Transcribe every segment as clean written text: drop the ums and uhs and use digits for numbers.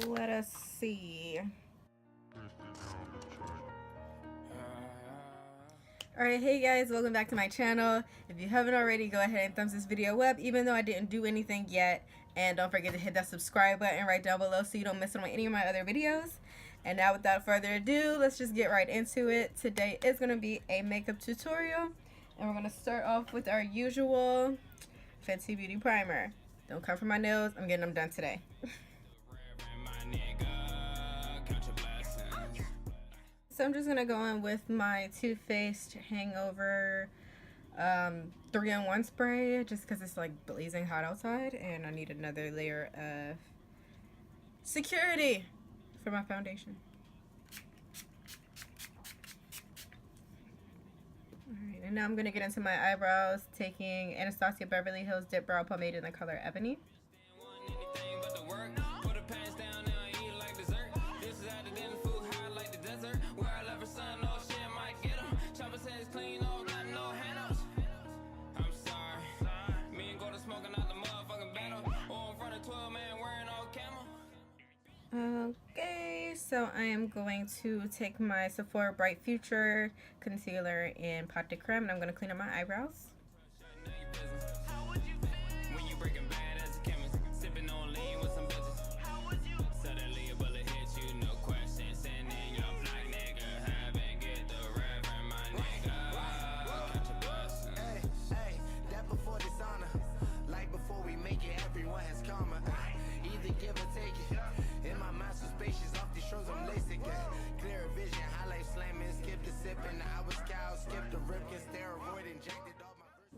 Let us see. Alright, hey guys, welcome back to my channel. If you haven't already, go ahead and thumbs this video up, even though I didn't do anything yet. And don't forget to hit that subscribe button right down below so you don't miss out on any of my other videos. And now without further ado, let's just get right into it. Today is going to be a makeup tutorial. And we're going to start off with our usual Fenty Beauty Primer. Don't come for my nails, I'm getting them done today. So I'm just going to go in with my Too Faced Hangover 3-in-1 spray, just because it's like blazing hot outside and I need another layer of security for my foundation. Alright, and now I'm going to get into my eyebrows, taking Anastasia Beverly Hills DipBrow Pomade in the color Ebony. Okay, so I am going to take my Sephora Bright Future concealer in Pot de Creme, and I'm going to clean up my eyebrows.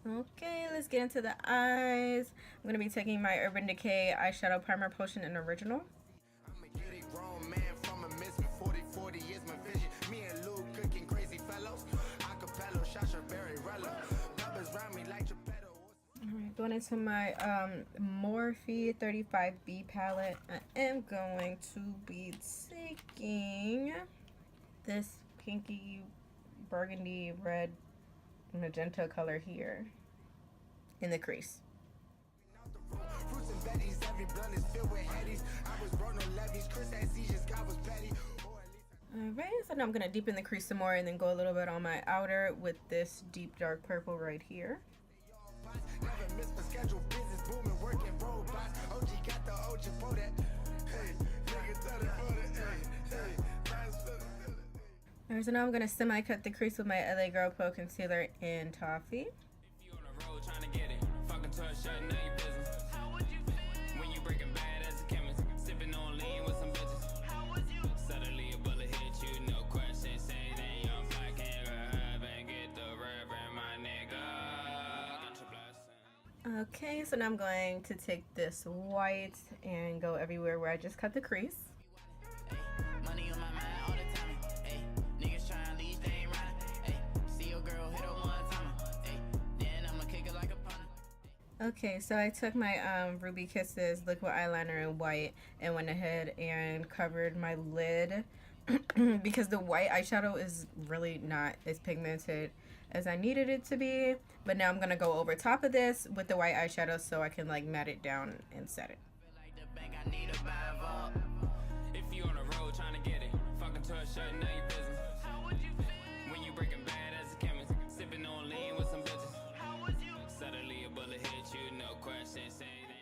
Okay, let's get into the eyes. I'm going to be taking my Urban Decay Eyeshadow Primer Potion in Original. Alright, going into my Morphe 35B palette, I am going to be taking this pinky burgundy red magenta color here in the crease. Alright, so now I'm going to deepen the crease some more and then go a little bit on my outer with this deep dark purple right here. Alright, so now I'm going to semi-cut the crease with my LA Girl Pro Concealer in Toffee. Okay, so now I'm going to take this white and go everywhere where I just cut the crease. Okay, so I took my Ruby Kisses liquid eyeliner in white and went ahead and covered my lid because the white eyeshadow is really not as pigmented as I needed it to be. But now I'm going to go over top of this with the white eyeshadow so I can like matte it down and set it. If you on the road trying to get it, fucking to a shirt, know your business. How would you feel when you breaking bad as a chemist, sipping on lean with some bitches? Suddenly a bullet hit you, no question, say that.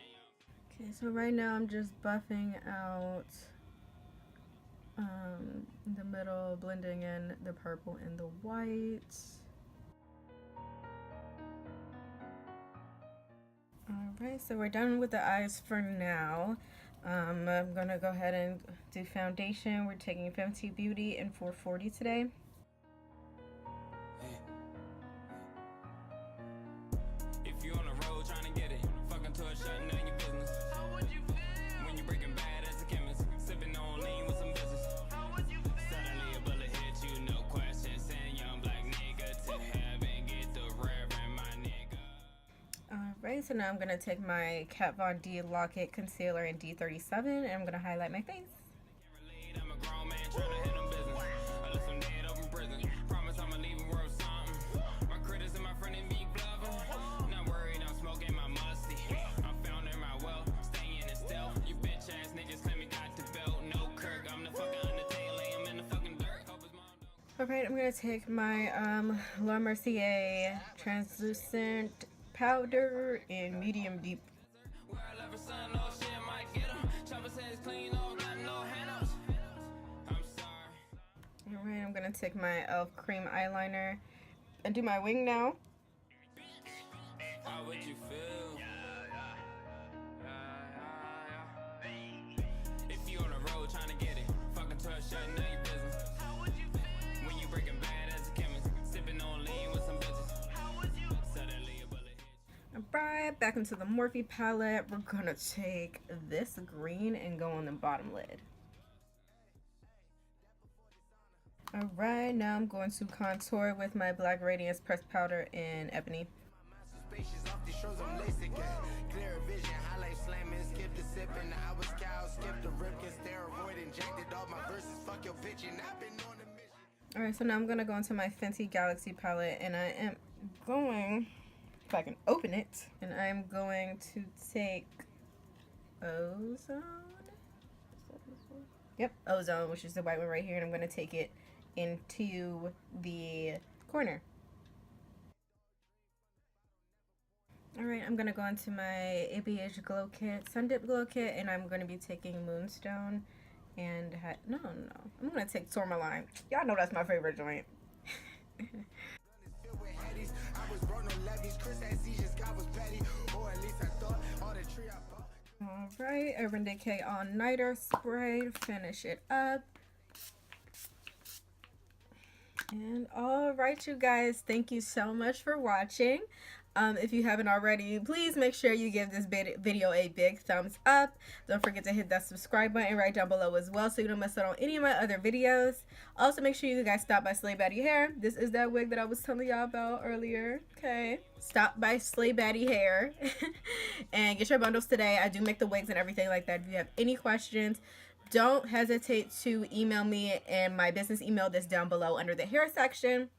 Okay, so right now I'm just buffing out the middle, blending in the purple and the white. Alright, so we're done with the eyes for now. I'm gonna go ahead and do foundation. We're taking Fenty Beauty in 440 today. If you on the road trying to get it, fucking to a shot, none of your business. How would you feel when you breaking bad as a chemist, sipping on lean with some business? How would you feel? Suddenly a bullet hit you, no question, saying young black nigga to heaven, get the reverend, my nigga. Alright, so now I'm gonna take my Kat Von D Lock-It Concealer in D37 and I'm gonna highlight my face. I'm a grown man trying to hit them business. I left some dead over prison. Promise I'ma leave him worth something. My critters and my friend and me gloving. Not worried, I'm smoking my musty. I'm found in my wealth, staying in stealth. You bitch ass niggas claim me got the belt. Alright, I'm going to take my La Mercier translucent powder in medium deep. Alright, I'm going to take my e.l.f. cream eyeliner and do my wing now. How would you feel? If you on the road trying to get it, fucking to a shut, know your business. How would you feel? When you breaking bad as a chemist, sipping on lean with some bitches. How would you suddenly a bullet hit? Alright, back into the Morphe palette. We're gonna take this green and go on the bottom lid. Alright, now I'm going to contour with my black Radiance pressed powder in Ebony. Alright, so now I'm going to go into my Fenty Galaxy palette, and I am going, if I can open it, and I'm going to take Ozone. Yep, Ozone, which is the white one right here, and I'm going to take it into the corner. Alright, I'm going to go into my ABH Glow Kit, Sundipped Glow Kit, and I'm going to be taking Moonstone and, no, I'm going to take Tourmaline. Y'all know that's my favorite joint. Alright, Urban Decay All Nighter Spray to finish it up. And alright, you guys, thank you so much for watching. If you haven't already, please make sure you give this video a big thumbs up. Don't forget to hit that subscribe button right down below as well so you don't miss out on any of my other videos. Also, make sure you guys stop by Slay Baddie Hair. This is that wig that I was telling y'all about earlier. Okay, stop by Slay Baddie Hair and get your bundles today. I do make the wigs and everything like that. If you have any questions, don't hesitate to email me, and my business email is down below under the hair section.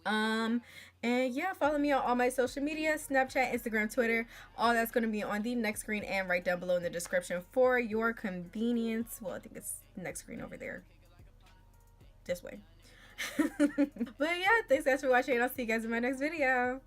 And yeah, follow me on all my social media, Snapchat, Instagram, Twitter. All that's going to be on the next screen and right down below in the description for your convenience. Well, I think it's next screen over there. This way. But yeah, thanks guys for watching, and I'll see you guys in my next video.